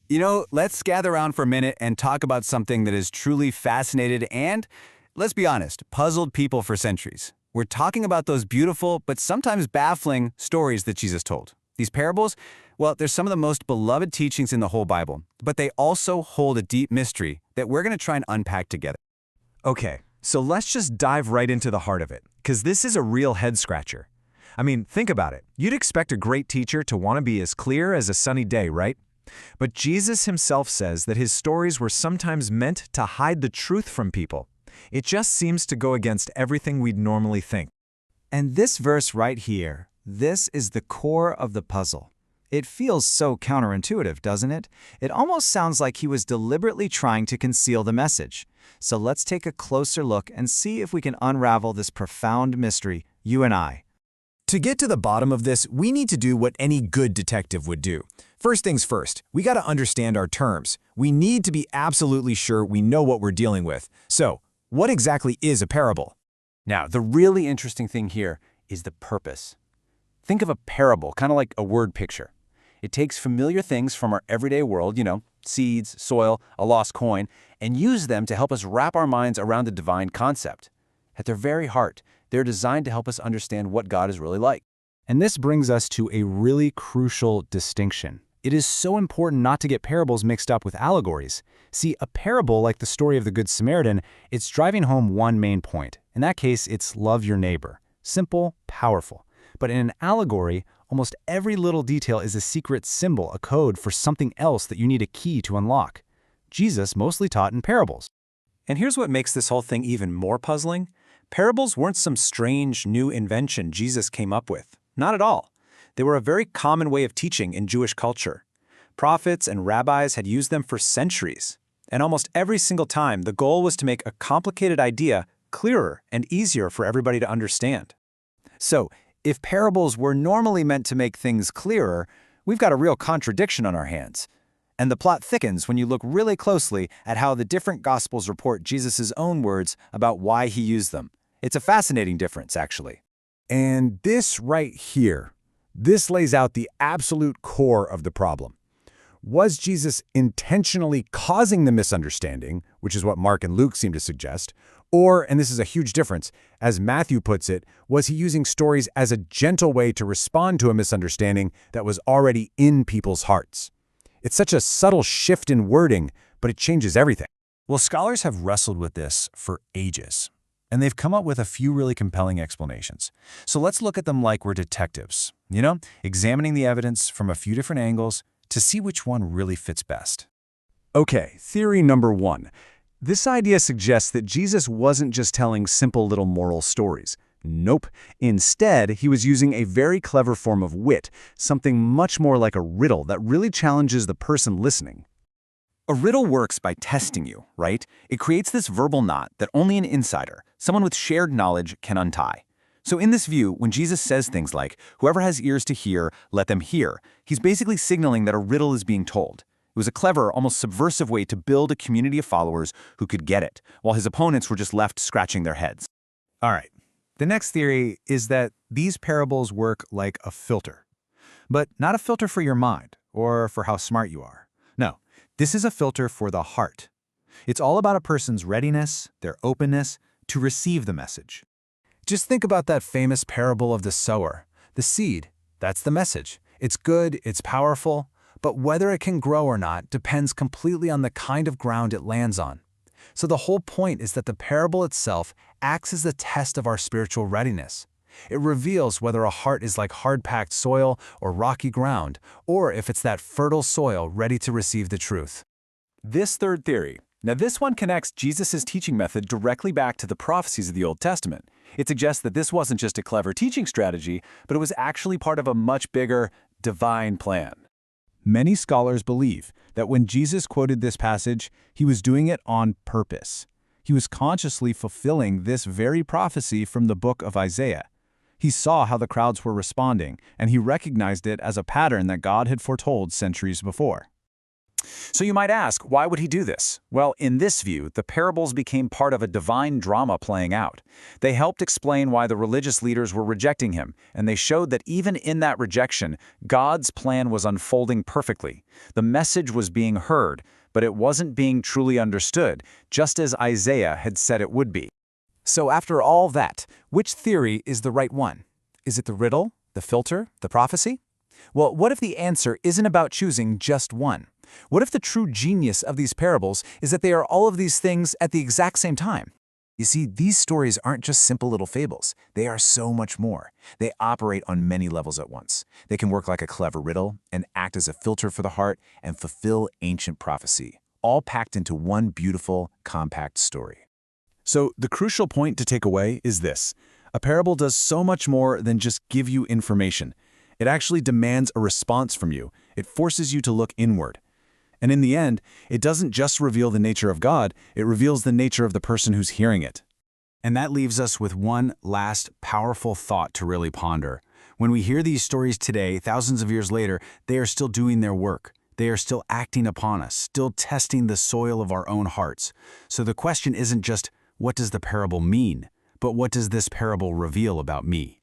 Let's gather around for a minute and talk about something that has truly fascinated and, let's be honest, puzzled people for centuries. We're talking about those beautiful but sometimes baffling stories that Jesus told. These parables, well, they're some of the most beloved teachings in the whole Bible, but they also hold a deep mystery that we're going to try and unpack together. Okay, so let's just dive right into the heart of it, because this is a real head-scratcher. I mean, think about it. You'd expect a great teacher to want to be as clear as a sunny day, right? But Jesus himself says that his stories were sometimes meant to hide the truth from people. It just seems to go against everything we'd normally think. And this verse right here, this is the core of the puzzle. It feels so counterintuitive, doesn't it? It almost sounds like he was deliberately trying to conceal the message. So let's take a closer look and see if we can unravel this profound mystery, you and I. To get to the bottom of this, we need to do what any good detective would do. First things first, we got to understand our terms. We need to be absolutely sure we know what we're dealing with. So, what exactly is a parable? Now, the really interesting thing here is the purpose. Think of a parable, kind of like a word picture. It takes familiar things from our everyday world, seeds, soil, a lost coin, and uses them to help us wrap our minds around the divine concept. At their very heart, they're designed to help us understand what God is really like. And this brings us to a really crucial distinction. It is so important not to get parables mixed up with allegories. See, a parable like the story of the Good Samaritan, it's driving home one main point. In that case, it's love your neighbor. Simple, powerful. But in an allegory, almost every little detail is a secret symbol, a code for something else that you need a key to unlock. Jesus mostly taught in parables. And here's what makes this whole thing even more puzzling. Parables weren't some strange new invention Jesus came up with. Not at all. They were a very common way of teaching in Jewish culture. Prophets and rabbis had used them for centuries. And almost every single time, the goal was to make a complicated idea clearer and easier for everybody to understand. So, if parables were normally meant to make things clearer, we've got a real contradiction on our hands. And the plot thickens when you look really closely at how the different Gospels report Jesus' own words about why he used them. It's a fascinating difference, actually. And this right here, this lays out the absolute core of the problem. Was Jesus intentionally causing the misunderstanding, which is what Mark and Luke seem to suggest, or, and this is a huge difference, as Matthew puts it, was he using stories as a gentle way to respond to a misunderstanding that was already in people's hearts? It's such a subtle shift in wording, but it changes everything. Well, scholars have wrestled with this for ages, and they've come up with a few really compelling explanations. So let's look at them like we're detectives, examining the evidence from a few different angles to see which one really fits best. Okay, theory number one. This idea suggests that Jesus wasn't just telling simple little moral stories. Nope. Instead, he was using a very clever form of wit, something much more like a riddle that really challenges the person listening. A riddle works by testing you, right? It creates this verbal knot that only an insider, someone with shared knowledge, can untie. So in this view, when Jesus says things like, "Whoever has ears to hear, let them hear," he's basically signaling that a riddle is being told. It was a clever, almost subversive way to build a community of followers who could get it, while his opponents were just left scratching their heads. All right. The next theory is that these parables work like a filter. But not a filter for your mind, or for how smart you are. No, this is a filter for the heart. It's all about a person's readiness, their openness, to receive the message. Just think about that famous parable of the sower. The seed, that's the message. It's good, it's powerful, but whether it can grow or not depends completely on the kind of ground it lands on. So the whole point is that the parable itself acts as the test of our spiritual readiness. It reveals whether a heart is like hard-packed soil or rocky ground, or if it's that fertile soil ready to receive the truth. This third theory. Now this one connects Jesus' teaching method directly back to the prophecies of the Old Testament. It suggests that this wasn't just a clever teaching strategy, but it was actually part of a much bigger, divine plan. Many scholars believe that when Jesus quoted this passage, he was doing it on purpose. He was consciously fulfilling this very prophecy from the book of Isaiah. He saw how the crowds were responding, and he recognized it as a pattern that God had foretold centuries before. So you might ask, why would he do this? Well, in this view, the parables became part of a divine drama playing out. They helped explain why the religious leaders were rejecting him, and they showed that even in that rejection, God's plan was unfolding perfectly. The message was being heard, but it wasn't being truly understood, just as Isaiah had said it would be. So after all that, which theory is the right one? Is it the riddle, the filter, the prophecy? Well, what if the answer isn't about choosing just one? What if the true genius of these parables is that they are all of these things at the exact same time? You see, these stories aren't just simple little fables. They are so much more. They operate on many levels at once. They can work like a clever riddle and act as a filter for the heart and fulfill ancient prophecy, all packed into one beautiful, compact story. So the crucial point to take away is this. A parable does so much more than just give you information. It actually demands a response from you. It forces you to look inward. And in the end, it doesn't just reveal the nature of God, it reveals the nature of the person who's hearing it. And that leaves us with one last powerful thought to really ponder. When we hear these stories today, thousands of years later, they are still doing their work. They are still acting upon us, still testing the soil of our own hearts. So the question isn't just, what does the parable mean? But what does this parable reveal about me?